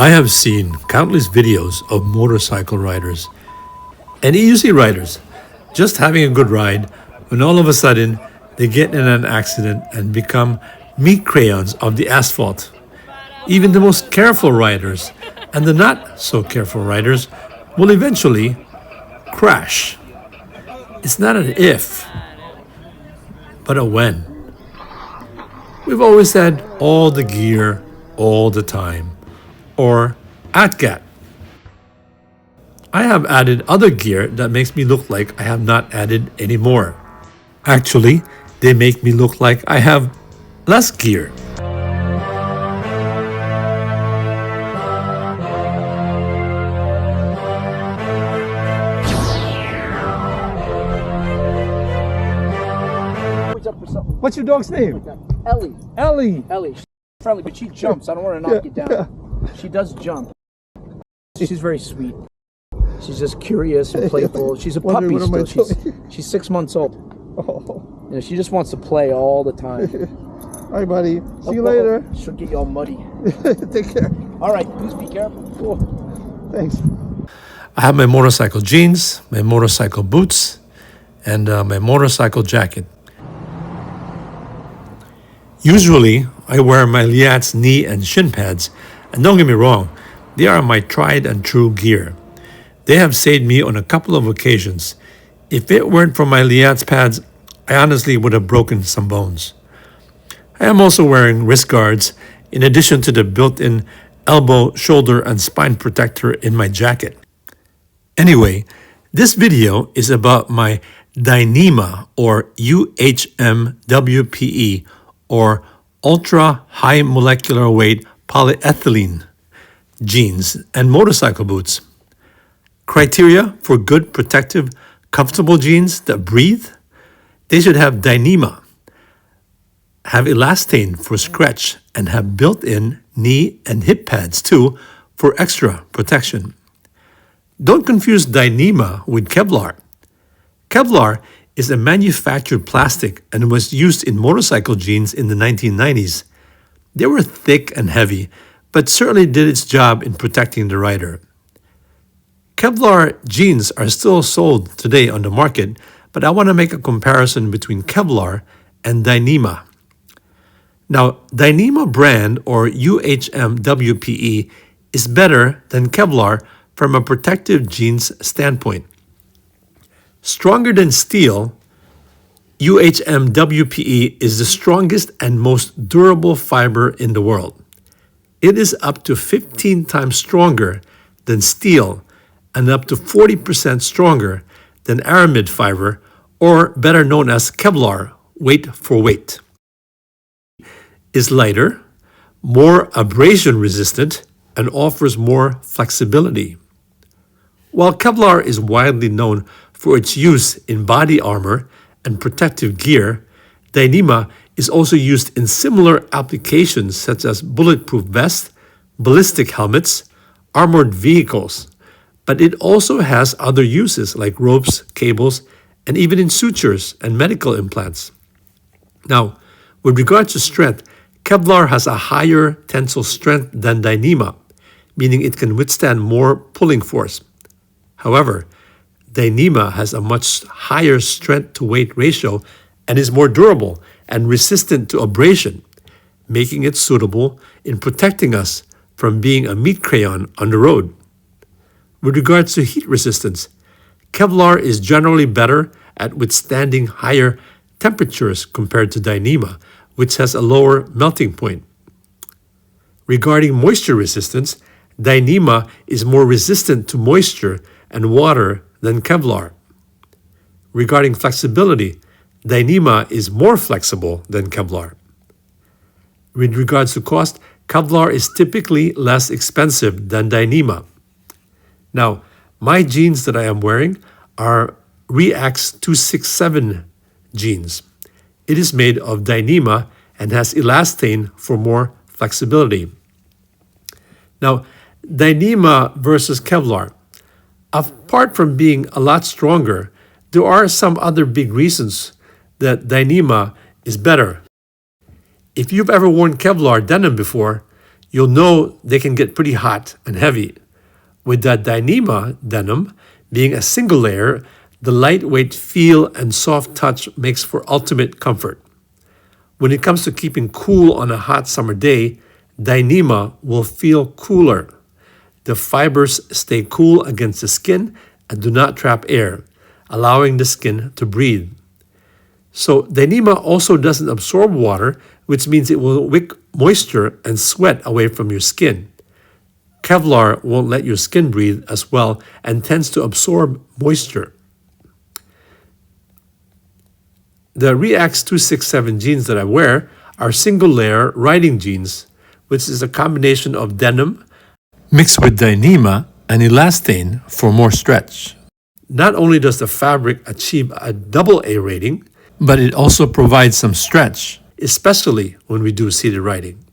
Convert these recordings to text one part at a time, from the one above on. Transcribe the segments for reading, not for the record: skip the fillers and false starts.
I have seen countless videos of motorcycle riders and easy riders just having a good ride when all of a sudden they get in an accident and become meat crayons of the asphalt. Even the most careful riders and the not so careful riders will eventually crash. It's not an if, but a when. We've always had all the gear all the time, or ATGAT. I have added other gear that makes me look like I have not added any more. Actually, they make me look like I have less gear. What's your dog's name? Ellie. Ellie. Ellie. She's friendly, but she jumps. I don't want to knock you down. She does jump. She's very sweet. She's just curious and playful. She's a puppy still. She's 6 months old. Oh. You know, she just wants to play all the time. All right, buddy. See you later. She'll get you all muddy. Take care. All right, please be careful. Cool. Thanks. I have my motorcycle jeans, my motorcycle boots, and my motorcycle jacket. Usually, I wear my Liats knee and shin pads, and don't get me wrong, they are my tried and true gear. They have saved me on a couple of occasions. If it weren't for my Liats pads, I honestly would have broken some bones. I am also wearing wrist guards in addition to the built-in elbow, shoulder, and spine protector in my jacket. Anyway, this video is about my Dyneema or UHMWPE or ultra high molecular weight polyethylene jeans and motorcycle boots. Criteria for good, protective, comfortable jeans that breathe: they should have Dyneema, have elastane for stretch, and have built-in knee and hip pads too for extra protection. Don't confuse Dyneema with Kevlar. Kevlar is a manufactured plastic and was used in motorcycle jeans in the 1990s. They were thick and heavy, but certainly did its job in protecting the rider. Kevlar jeans are still sold today on the market, but I want to make a comparison between Kevlar and Dyneema. Now, Dyneema brand or UHMWPE is better than Kevlar from a protective jeans standpoint. Stronger than steel, UHMWPE is the strongest and most durable fiber in the world. It is up to 15 times stronger than steel and up to 40% stronger than aramid fiber, or better known as Kevlar, weight for weight. Is lighter, more abrasion resistant, and offers more flexibility. While Kevlar is widely known for its use in body armor and protective gear, Dyneema is also used in similar applications such as bulletproof vests, ballistic helmets, armored vehicles, but it also has other uses like ropes, cables, and even in sutures and medical implants. Now, with regards to strength, Kevlar has a higher tensile strength than Dyneema, meaning it can withstand more pulling force. However, Dyneema has a much higher strength-to-weight ratio and is more durable and resistant to abrasion, making it suitable in protecting us from being a meat crayon on the road. With regards to heat resistance, Kevlar is generally better at withstanding higher temperatures compared to Dyneema, which has a lower melting point. Regarding moisture resistance, Dyneema is more resistant to moisture and water than Kevlar. Regarding flexibility, Dyneema is more flexible than Kevlar. With regards to cost, Kevlar is typically less expensive than Dyneema. Now, my jeans that I am wearing are Reax 267 jeans. It is made of Dyneema and has elastane for more flexibility. Now, Dyneema versus Kevlar. Apart from being a lot stronger, there are some other big reasons that Dyneema is better. If you've ever worn Kevlar denim before, you'll know they can get pretty hot and heavy. With the Dyneema denim being a single layer, the lightweight feel and soft touch makes for ultimate comfort. When it comes to keeping cool on a hot summer day, Dyneema will feel cooler. The fibers stay cool against the skin and do not trap air, allowing the skin to breathe. So Dyneema also doesn't absorb water, which means it will wick moisture and sweat away from your skin. Kevlar won't let your skin breathe as well and tends to absorb moisture. The Reax 267 jeans that I wear are single-layer riding jeans, which is a combination of denim mixed with Dyneema and elastane for more stretch. Not only does the fabric achieve a AA rating, but it also provides some stretch, especially when we do seated riding.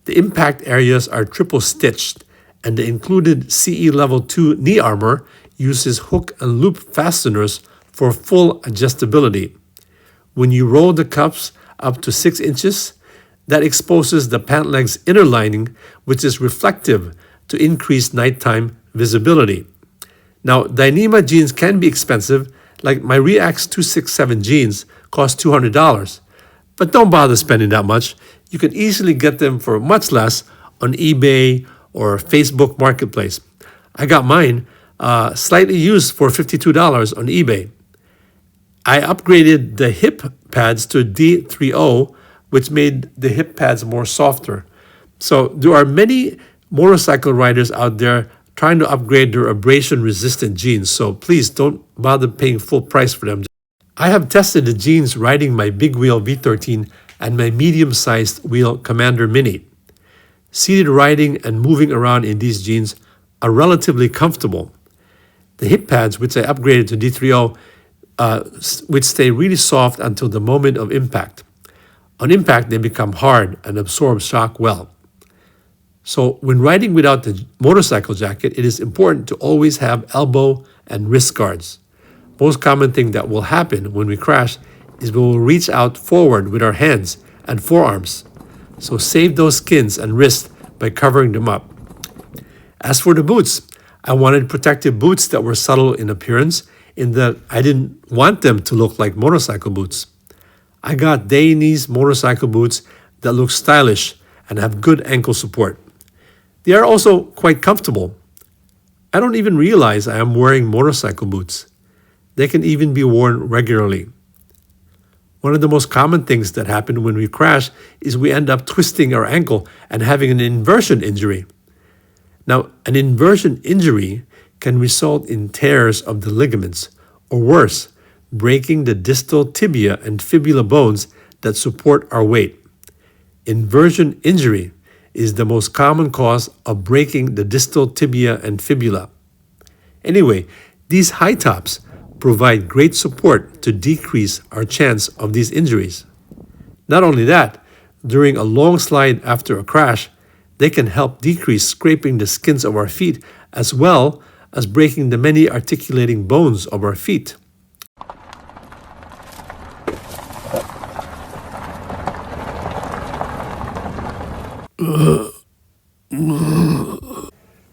The impact areas are triple stitched, and the included CE Level 2 knee armor uses hook and loop fasteners for full adjustability. When you roll the cuffs up to 6 inches, that exposes the pant leg's inner lining, which is reflective to increase nighttime visibility. Now, Dyneema jeans can be expensive, like my Reax 267 jeans cost $200, but don't bother spending that much. You can easily get them for much less on eBay or Facebook Marketplace. I got mine slightly used for $52 on eBay. I upgraded the hip pads to D30, which made the hip pads more softer. So there are many motorcycle riders out there trying to upgrade their abrasion-resistant jeans, so please don't bother paying full price for them. I have tested the jeans riding my big wheel V13 and my medium-sized wheel Commander Mini. Seated riding and moving around in these jeans are relatively comfortable. The hip pads, which I upgraded to D30, which stay really soft until the moment of impact. On impact, they become hard and absorb shock well. So when riding without the motorcycle jacket, it is important to always have elbow and wrist guards. Most common thing that will happen when we crash is we will reach out forward with our hands and forearms. So save those skins and wrists by covering them up. As for the boots, I wanted protective boots that were subtle in appearance, in that I didn't want them to look like motorcycle boots. I got Dyneema motorcycle boots that look stylish and have good ankle support. They are also quite comfortable. I don't even realize I am wearing motorcycle boots. They can even be worn regularly. One of the most common things that happen when we crash is we end up twisting our ankle and having an inversion injury. Now, an inversion injury can result in tears of the ligaments, or worse, breaking the distal tibia and fibula bones that support our weight. Inversion injury is the most common cause of breaking the distal tibia and fibula. Anyway, these high tops provide great support to decrease our chance of these injuries. Not only that, during a long slide after a crash, they can help decrease scraping the skins of our feet as well as breaking the many articulating bones of our feet.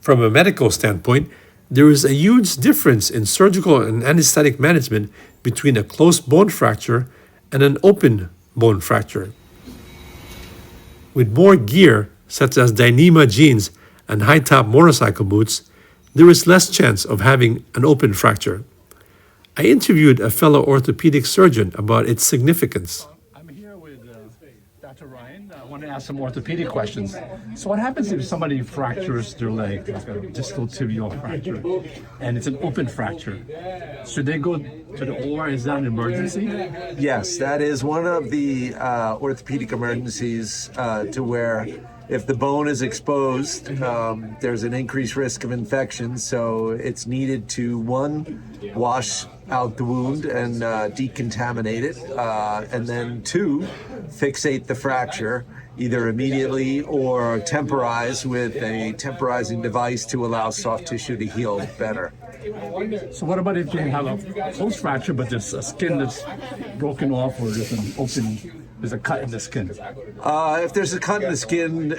From a medical standpoint, there is a huge difference in surgical and anesthetic management between a closed bone fracture and an open bone fracture. With more gear, such as Dyneema jeans and high-top motorcycle boots, there is less chance of having an open fracture. I interviewed a fellow orthopedic surgeon about its significance. I'm here with Dr. Ryan. I want to ask some orthopedic questions. So what happens if somebody fractures their leg, like a distal tibial fracture, and it's an open fracture? Should they go to the OR? Is that an emergency? Yes, that is one of the orthopedic emergencies to where if the bone is exposed, there's an increased risk of infection. So it's needed to, one, wash out the wound and decontaminate it, and then two, fixate the fracture either immediately or temporize with a temporizing device to allow soft tissue to heal better. So what about if you have a closed fracture, but there's a skin that's broken off or there's an open there's a cut in the skin? If there's a cut in the skin,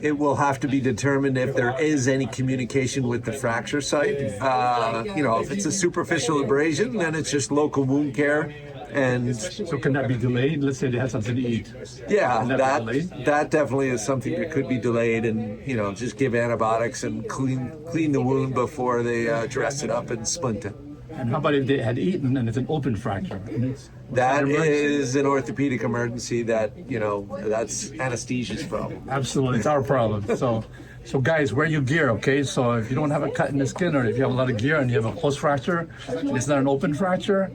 it will have to be determined if there is any communication with the fracture site. If it's a superficial abrasion, then it's just local wound care. And So can that be delayed? Let's say they had something to eat. yeah, Can that be delayed? that definitely is something that could be delayed, and just give antibiotics and clean the wound before they dress it up and splint it. And how about if they had eaten and it's an open fracture? That is an orthopedic emergency. That's anesthesia's problem. Absolutely, it's our problem. So guys, wear your gear, okay? So if you don't have a cut in the skin, or if you have a lot of gear and you have a closed fracture, and it's not an open fracture,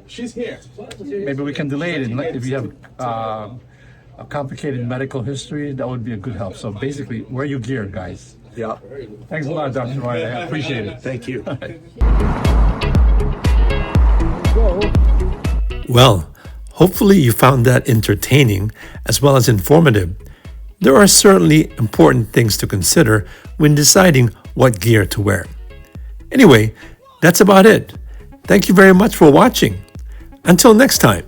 maybe we can delay it. And if you have a complicated medical history, that would be a good help. So basically, wear your gear, guys. Yeah. Thanks a lot, Dr. Ryan. I appreciate it. Thank you. Well, hopefully you found that entertaining as well as informative. There are certainly important things to consider when deciding what gear to wear. Anyway, that's about it. Thank you very much for watching. Until next time.